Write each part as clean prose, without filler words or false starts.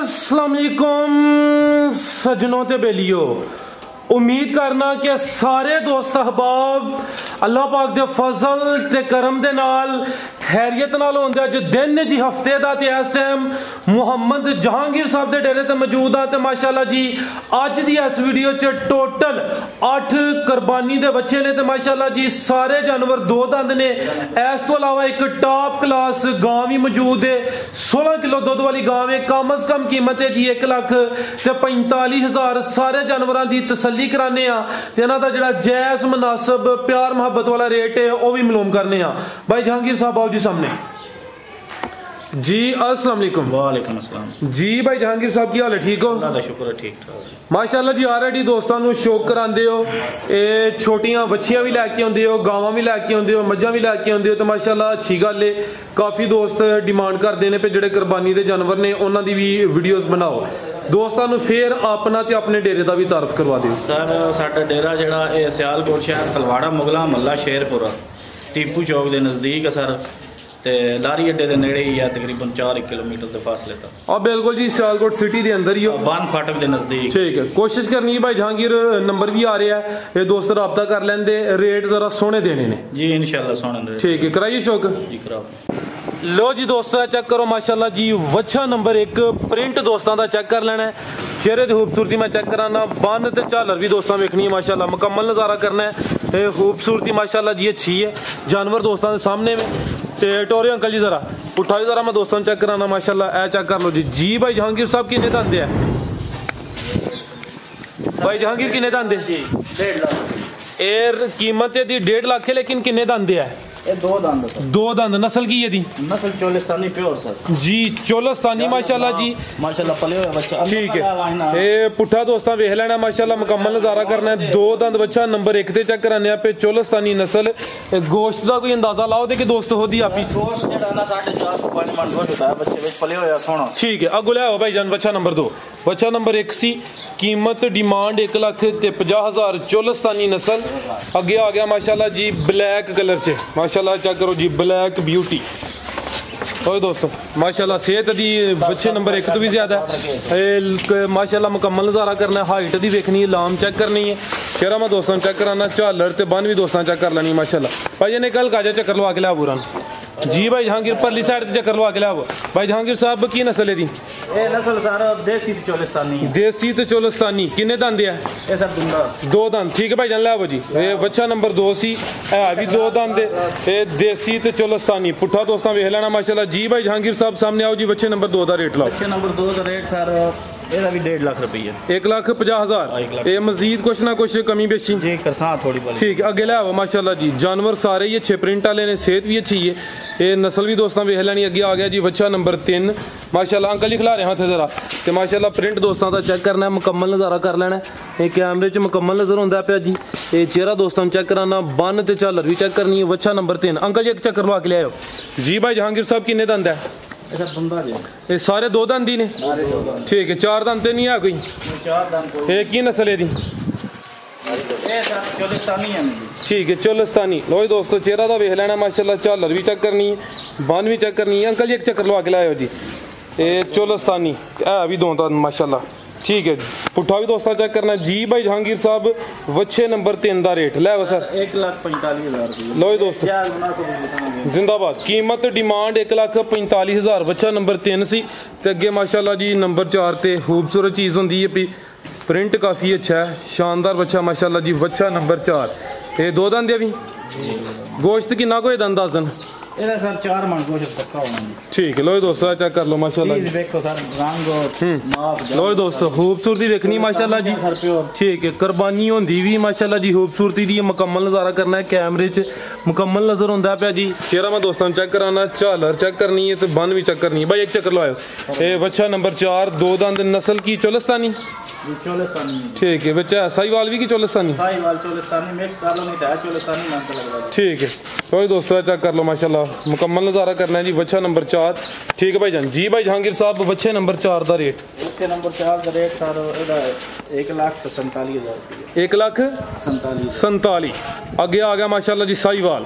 अस्सलाम वालेकुम सजनों ते बेलियो। उम्मीद करना कि सारे दोस्त अहबाब अल्लाह पाक दे फजल ते करम दे नाल खैरियत नाल होंदे। अज दिन जी हफ्ते दा ते इस टाइम मुहम्मद जहांगीर साहब दे डेरे ते मौजूद हाँ। ते माशाल्लाह जी अज दी इस वीडियो च टोटल 8 कुर्बानी दे बच्चे ने ते माशाल्लाह जी सारे जानवर दो दंद ने। इस तो अलावा एक टॉप क्लास गां भी मौजूद है। 16 किलो दुध वाली गां है। कम अज कम कीमत है जी 1,45,000। सारे जानवरों की तसल्ली कराने ते इन्हां दा जिहड़ा जायज़ मुनासिब प्यार मुहब्बत वाला रेट है वह भी मालूम करने। भाई जहांगीर साहब आओ जी सामने जी। अस्सलाम वालेकुम। वालेकुम अस्सलाम जी। भाई जहांगीर साहब की हाल है? ठीक हो? अल्लाह दा शुक्र है, ठीक ठाक माशाल्लाह जी। ऑलरेडी दोस्तों को शौक करांदे हो। छोटियां बच्चियां भी लैके आउंदे हो, गावां भी लैके आउंदे हो, मज्झां भी लैके आउंदे हो। तो माशाल्लाह अच्छी गल है। काफ़ी दोस्त डिमांड करते हैं कि जेडे कुर्बानी के जानवर ने उन्हों की भी वीडियोज़ बनाओ। दोस्तों को फिर अपना ते अपने डेरे का भी तारफ करवा दो। सर साडा डेरा जिहड़ा ये सियालकोट शहर तलवाड़ा मुगला महला शेरपुरा टीपू चौक के नज़दीक है सर। ते लारी अड्डे के नेड़े ही है, तकरीबन 4 किलोमीटर के फासले तक। हाँ बिल्कुल जी, सियालकोट सिटी के अंदर ही हो, बान फाटक के नज़दीक। ठीक है। कोशिश करनी है भाई जहांगीर, नंबर भी आ रहा है, ये दोस्त रब्ता कर लेंगे। रेट जरा सोने देने ने जी इंशाल्लाह सोने। ठीक है, कराइए शौक जी कराओ। लो जी दोस्तों चेक करो माशाल्लाह जी। वच्छा नंबर 1 प्रिंट दोस्तों का चेक कर लेना है। चेहरे की खूबसूरती मैं चेक कराना। बन ते झालर भी दोस्तों वेखनी है माशाल्लाह। मुकम्मल नज़ारा करना है। खूबसूरती माशाल्लाह जी अच्छी है। जानवर दोस्तों के सामने में ते टोरे अंकल जी जरा उठा जरा मैं दोस्तों चेक कराना माशाल्लाह। ए चेक कर लो जी। जी भाई जहांगीर साहब किन्ने दंद है? भाई जहांगीर किन्ने दंद है? 1.5 लाख। एर कीमत है 1.5 लाख है, लेकिन किन्ने दंद है? ये दो दंद सर। दो दंद। नस्ल की है दी? नस्ल चोलिस्तानी प्योर सर जी। चोलिस्तानी माशाल्लाह जी, माशाल्लाह पले हुए बच्चा। ठीक है। ये पुट्ठा दोस्तों वेख लेना माशाल्लाह। मुकम्मल नज़ारा करना है। 2 दंद बच्चा नंबर 1 ते चेक कराने पे। चोलिस्तानी नस्ल। गोश्त का कोई अंदाजा लाओ दे कि दोस्त होदी आप ही गोश्त जेड़ा ना 4.5 मन गोश्त होता है बच्चे विच पले होया सोना। ठीक है। अगो ले आओ भाई जान। बच्चा नंबर 2, बच्चा नंबर 1 सी। कीमत डिमांड 1,50,000। चोलिस्तानी नस्ल। अगे आ गया माशाल्लाह जी ब्लैक कलर च माशाल्लाह। चेक करो जी ब्लैक ब्यूटी। और दोस्तों माशाल्लाह सेहत दी बच्चे नंबर 1 तो भी ज्यादा है माशाल्लाह। मुकम्मल नज़ारा करना है। हाइट दी देखनी है, लाम चेक करनी है। चेहरा मैं दोस्तों चेक कराना। झालर ते बन भी दोस्तों चेक कर लेनी माशाल्लाह। भाई ने कल काजा चक्कर लवा के लिया पूरा जी। भाई जहांगीर परली साइड से चक्कर लवा के लिया। भाई जहांगीर साहब की नस्ल है दी? ये नस्ल सारा देसी ते चोलिस्तानी है। देसी ते चोलिस्तानी। किन्ने दंद है? ये सब दुंदा 2 दंद। ठीक है भाई जान लिया जी। ये बच्चा नंबर 2 सी है भी 2 दंद। ये देसी ते चोलिस्तानी पुट्ठा दोस्तों वेख लेना माशाल्लाह। जी भाई जहांगीर साहब सामने आओ जी। बच्चे नंबर 2 का रेट लाओ। बच्चे नंबर 2 का रेट सर ਇਹਦਾ भी 1.5 लाख रुपये। 1,50,000। ये मजीद कुछ ना कुछ कमी बेशी जी करसा थोड़ी बोली। ठीक है। अगे लिया माशाल्लाह जी। जानवर सारे ही अच्छे प्रिंट वाले ने, सेहत भी अच्छी है। ये नस्ल भी दोस्तों वेख लैनी। अगे आ गया जी बच्चा नंबर 3 माशाल्लाह। अंकल जी खिला रहे हैं जरा तो माशाल्लाह प्रिंट दोस्तों का चेक करना है। मुकम्मल नज़ारा कर लेना है। कैमरे च मुकम्मल नज़र आता पे जी। ये चेहरा दोस्तों चेक कराना। बन ते झालर भी चेक करनी है। बच्चा नंबर 3 अंकल जी एक चक्कर लवा के ले आओ जी। भाई जहांगीर साहब किन्ने दंद है? ये सारे 2 दंद ही ने। ठीक है। 4 दंद नहीं है कोई? एक ही नस्ल है दी? ठीक है चोलिस्तानी। लो दोस्तों चेहरा तो वेख लेना माशाल्लाह। झालर भी चेक करनी है, बन भी चेक करनी है। अंकल जी एक चक्कर लवा के लाओ जी। ये चोलिस्तानी है भी 2 दंद माशाल्लाह। ठीक है। पुट्ठा भी दोस्तों चेक करना जी। भाई जहांगीर साहब वच्छे नंबर 3 का रेट लै सर? 1,45,000। लो दोस्तों जिंदाबाद। कीमत डिमांड 1,45,000। बच्चा नंबर 3 सी ते अगे माशाल्लाह जी नंबर 4 ते खूबसूरत चीज़ होंदी है भी। प्रिंट काफ़ी अच्छा है, शानदार बच्चा माशाल्लाह जी। बच्चा नंबर 4 ये 2 दंद है भी। गोश्त किन्ना कोई दंद आसन? ਇਹਦਾ ਸਰ 4 ਮਣ ਗੋਸ਼ਤ ਪੱਕਾ ਹੋਣਾ ਜੀ। ठीक है। लो दोस्तों चेक कर लो माशाल्लाह। चीज देखो सर रंग और माप। लो दोस्तों खूबसूरती देखनी माशाल्लाह जी। ठीक है। कुर्बानी होंदी भी माशाल्लाह जी। खूबसूरती दी मुकम्मल नज़ारा करना है। कैमरे च मुकम्मल नज़र आता पे जी। चेहरा मैं दोस्तों चेक कराना। झालर चेक करनी है तो बन भी चेक करनी है। भाई एक चक्कर लगाओ। ये बच्चा नंबर 4 2 दंद। नस्ल की चोलिस्तानी? ठीक है। बच्चा साहिवाल भी की चोलिस्तानी? ठीक है। तो दोस्तों चेक कर लो माशाल्लाह। मुकम्मल नज़ारा करना है जी। बच्चा नंबर 4 ठीक है भाई जान। जी भाई जहांगीर साहब बच्चे नंबर 4 का रेट? बच्चे नंबर 4 का रेट सर 1,47,000। 1,47,000। अगे आ गया माशाल्लाह जी साहिवाल।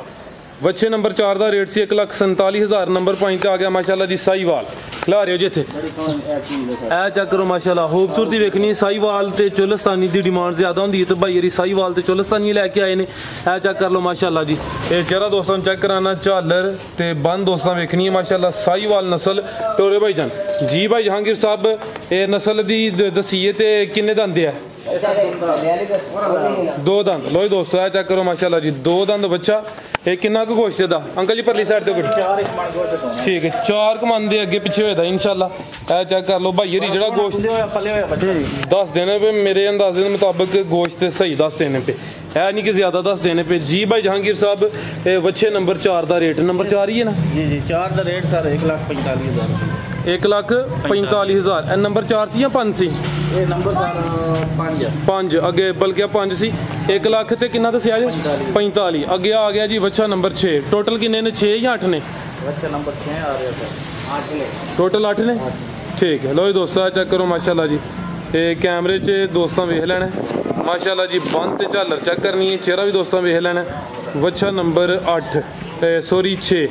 बच्चे नंबर 4 का रेट से 1,47,000। नंबर 5 आ गया माशाल्लाह जी साहिवाल। खिला रहे हो जिथे ए चेक करो माशाल्लाह खूबसूरती वेखनी साहीवाल ते चोलस्तानी दी डिमांड ज़्यादा होंदी है तो भाई ये साहीवाल ते चोलस्तानी लैके आए ने ए चेक कर लो माशाल्लाह जी। ये चेहरा दोस्तों चेक कराना झालर ते बन दोस्तों वेखनी है माशाल्लाह साहीवाल नस्ल टोरे भाई जान जी। भाई जहांगीर साहब ये नस्ल दी दसीए ते किन्ने दंद है? दो दंद। लो जी दोस्तों ए चेक करो माशाल्लाह जी 2 दंद बच्चा। ये किन्ना कुछ गोश्त दा अंकल जी परली साइड ते ठीक है 4 कमान दे अगे पिछे होएदा इंशाल्लाह। ए चेक कर लो भाई ये जेड़ा गोश्त 10 देने पे मेरे अंदाजे के मुताबिक गोश्त सही 10 देने पे है नहीं कि ज्यादा 10 देने पे जी। भाई जहांगीर साहब बच्चे नंबर 4 का रेट नंबर 4 ही है ना जी 4 का रेट सर 1,45,000 1,45,000 नंबर 4 सी या 5 सी? ये नंबर 5 अगे बल्कि 5 सी 1 लाख ते कितना दसिया जी 45 अगे आ गया जी बच्चा नंबर 6 टोटल किन्ने ने 6 या 8 ने? बच्चा नंबर 6 आ रहा सर 8 ने टोटल 8 ने ठीक है। लो जी दोस्तों चेक करो माशाल्लाह जी ये कैमरे च दोस्तों वेख लेना माशाल्लाह जी बंद ते झालर चेक करनी है चेहरा भी दोस्तों वेख लेना बच्चा नंबर 8 सॉरी 6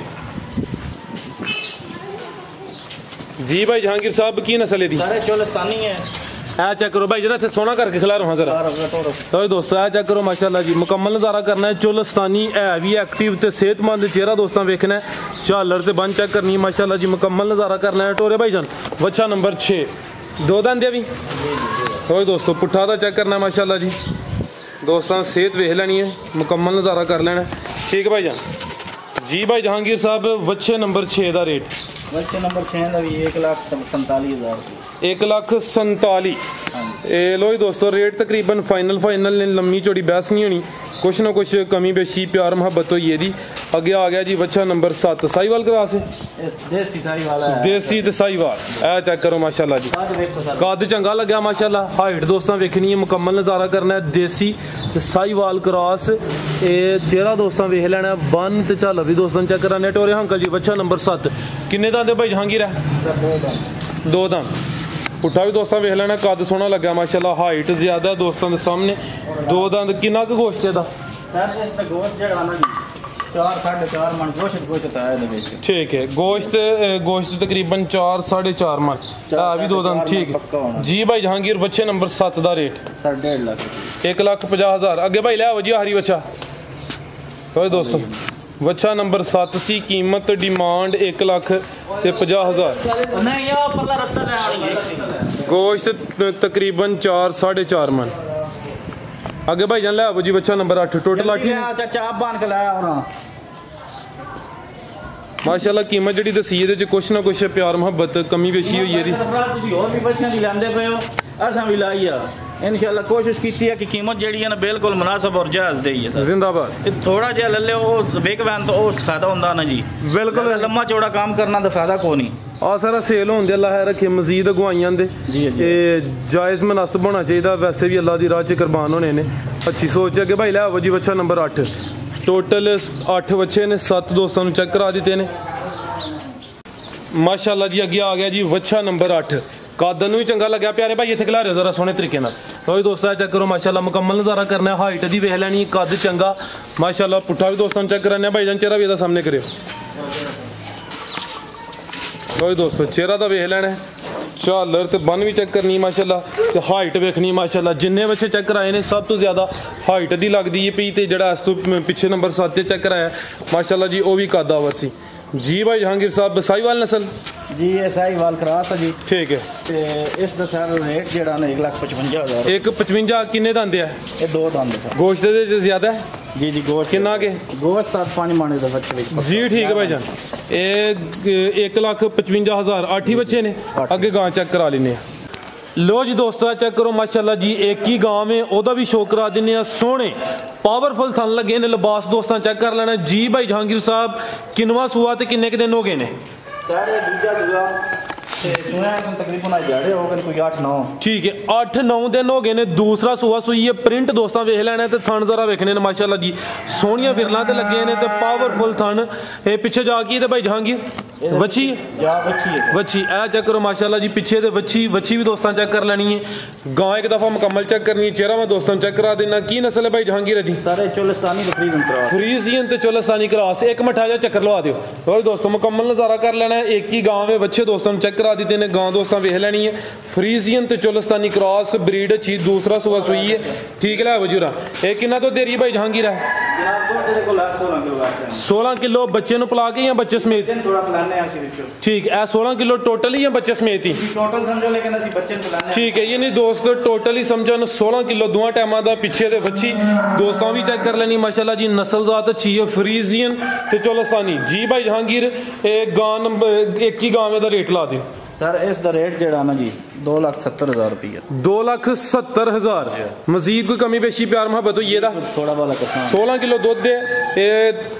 जी। भाई जहांगीर साहब की नस्ल है दी? सारे चोलस्तानी है। ए चेक करो भाई जरा इत्थे सोना करके खिला रहा जरा तो दोस्तों ए चेक करो माशाल्लाह जी मुकम्मल नज़ारा करना है चोलस्तानी है भी एक्टिव ते सेहतमंद चेहरा दोस्तों वेखना है झालर ते बन चेक करनी है माशाल्लाह जी मुकम्मल नज़ारा करना है टोरे भाई जान बच्चा नंबर 6 2 दंद भी तो दोस्तों पुट्ठा दा चेक करना है माशाल्लाह जी दोस्तों सेहत वेख लेनी है मुकम्मल नज़ारा कर लेना ठीक है भाई जान जी। भाई जहांगीर साहब बच्चे नंबर 6 का रेट? बच्चे नंबर 6 का भी 1,47,000 1,47,000 लो जी दोस्तों रेट तकरीबन फाइनल लम्मी चौड़ी बहस नहीं होनी कुछ ना कुछ कमी बेशी प्यार मोहब्बत होई एदी। अगे आ गया जी बच्चा नंबर 7 साहीवाल क्रॉस है देसी ते साहीवाल ए चेक करो माशाल्लाह जी कद चंगा लग्या माशाल्लाह हाइट दोस्तों वेखनी है मुकम्मल नज़ारा करना है देसी ते साहीवाल क्रॉस ये चेहरा दोस्तों वेख लेना बन ते झालर भी दोस्तों चेक कराने टोरे अंकल जी बच्चा नंबर 7 किन्ने दंद भाई जहांगीर है? 2 दंद पुट्ठा भी दोस्तों वेख लेना कद सोहना लग्या माशाल्लाह हाइट ज्यादा दोस्तों के सामने 2 दंद किन्ना कुछ गोश्त है ठीक है गोश्त तकरीबन 4-4.5 मन भी 2 दंद ठीक है जी। भाई जहांगीर बच्चे नंबर 7 का रेट 1,50,000 अगे भाई लिया जी हरी बच्चा तो दोस्तों बच्चा नंबर 7 सी कीमत डिमांड 1,50,000 गोश्त तकरीबन 4-4.5 मन अगे भाई जान लिया जी बच्चा नंबर 8 टोटल 8 माशाल्लाह कीमत जी दसी ये कुछ ना कुछ प्यार मुहब्बत कमी बेशी हुई है इंशाल्लाह कोशिश की है कि कीमत जी है ना बिल्कुल मुनासिब और जायज़ दी है जिंदाबाद थोड़ा जहा ले लो वेक वैन तो फायदा होंदा ना जी बिल्कुल लम्मा चौड़ा काम करना तो फायदा को नहीं आ सारा सेल होंदे अल्लाह रखे मजीद अगवाइयां दे जायज़ मुनासिब होना चाहिए वैसे भी अल्लाह की राह च कुर्बान होने ने अच्छी सोच है कि भाई लिया जी बच्चा नंबर 8 टोटल 8 बच्चे ने 7 दोस्तों चेक करा दिते ने माशाल्लाह जी। अगे आ गया जी बच्चा नंबर 8 कद भी चंगा लग्या प्यारे भाई इतने खिला रहे जरा सोहने तरीके तो दोस्तों चेक करो माशाल्लाह मुकम्मल नज़ारा करना है हाइट दी वेख लैनी कद चंगा माशाल्लाह पुट्ठा भी दोस्तों चेक कराने भाई जान चेहरा भी इहदा सामने करियो तो दोस्तों चेहरा तो वेख लेना झालर तो बन भी चेक करनी माशाल्लाह तो हाइट वेखनी माशाल्लाह जिन्ने बच्चे चेक कराए ने सब तो ज़्यादा हाइट दी लगती है पी तो जरा इस तो पिछे नंबर 7 चेक कराया माशाल्लाह जी वह भी कद आवर सी जी। भाई जहांगीर साहब साहीवाल नस्ल जी ये साहीवाल क्रॉस है जी ठीक है इस दा सारा रेट जेड़ा ना 1,55,000 1,55 किन्ने दंद है ये 2 दंद गोश्त दे ज्यादा है जी गोश्त किन्ना के गोश्त 7-5 माने दा बच्चे जी ठीक है भाई जान ये 1,55,000 8 ही बच्चे ने अगे गां चेक करा लेने लो जी दोस्तों चेक करो माशाल्लाह जी एक ही गांव में ओदा भी शो करा देने सोहने पावरफुल थन लगे ने लिबास दोस्तों चेक कर लेना जी। भाई जहांगीर साहब किनवा सूआ ते किन्ने के दिन हो गए ने ठीक है 8-9 दिन हो गए ने दूसरा सूआ सूई है प्रिंट दोस्तों वेख लेना ते थन जरा वेखने ने माशाल्लाह जी सोहनिया विरला ते लगे ने ते पावरफुल थन पिछे जाके ते भाई जहांगीर ਵੱਛੀ ਜਾਂ ਵੱਛੀ ਹੈ ਵੱਛੀ ਇਹ ਚੈੱਕ ਕਰੋ ਮਾਸ਼ਾਅੱਲਾ ਜੀ ਪਿੱਛੇ ਤੇ ਵੱਛੀ ਵੀ ਦੋਸਤਾਂ ਚੈੱਕ ਕਰ ਲੈਣੀ ਹੈ ਗਾਂ ਇੱਕ ਦਫਾ ਮੁਕੰਮਲ ਚੈੱਕ ਕਰਨੀ ਹੈ ਚਿਹਰਾ ਮੈਂ ਦੋਸਤਾਂ ਨੂੰ ਚੈੱਕ ਕਰਾ ਦੇਣਾ ਕੀ ਨਸਲ ਹੈ ਭਾਈ ਜਹਾਂਗੀਰ ਦੀ ਸਾਰੇ ਚੋਲਸਤਾਨੀ ਤੇ ਫਰੀਜ਼ੀਅਨ ਤੇ ਚੋਲਸਤਾਨੀ ਕਰਾਸ ਇੱਕ ਮਠਾ ਜਿਹਾ ਚੱਕਰ ਲਵਾ ਦਿਓ ਹੋਰ ਦੋਸਤੋ ਮੁਕੰਮਲ ਨਜ਼ਾਰਾ ਕਰ ਲੈਣਾ ਹੈ ਇੱਕ ਹੀ ਗਾਂ ਵੇ ਵੱਛੇ ਦੋਸਤਾਂ ਨੂੰ ਚੈੱਕ ਕਰਾ ਦਿੱਤੇ ਨੇ ਗਾਂ ਦੋਸਤਾਂ ਵੇਖ ਲੈਣੀ ਹੈ ਫਰੀਜ਼ੀਅਨ ਤੇ ਚੋਲਸਤਾਨੀ ਕਰਾਸ ਬਰੀਡ ਅੱਛੀ ਦੂਸਰਾ ਸੂਆ ਸੂਈ ਹੈ ਠੀਕ ਲੈ ਵਜੂਰਾ ਇਹ ਕਿੰਨਾ ਤੋਂ ਦੇਰੀ ਭਾਈ ਜਹਾਂਗੀਰ ਹੈ 16 ਕਿਲੋ ਬੱਚੇ ਨੂੰ ਪਿਲਾ ਕੇ ਜਾਂ ਬੱਚੇ ਸਮੇਤ ठीक है 16 किलो टोटल ही या बच्चे समेत ही टोटल समझो लेकिन ਅਸੀਂ ਬੱਚੇ ਨੂੰ ਪਿਲਾਣੇ ठीक है ये नहीं दोस्त टोटल ही समझो 16 किलो दोवां टाइमां दा पीछे ते बच्ची दोस्तों भी चेक कर लेनी माशाल्लाह जी नस्ल जात अच्छी है फ्रीजियन ते चोलस्तानी जी भाई जहांगीर गां नंबर एक ही गां दा रेट ला दे सर इस दा रेट जेड़ा ना जी 2,70,000 रुपया 2,70,000 मजीद कोई कमी पेशी प्यार मोहब्बत होई एदा थोड़ा वाला कसम 16 किलो दुध दे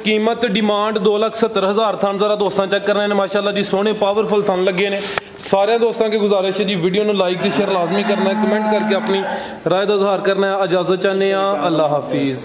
कीमत डिमांड 2,70,000 थान जरा दोस्तां चेक करने ने माशाल्लाह जी सोने पावरफुल थान लगे ने सारे दोस्तों की गुजारिश है जी वीडियो में लाइक ते शेयर लाजमी करना है कमेंट करके अपनी राय का इजहार करना है इजाजत चाहते हैं अल्लाह हाफिज।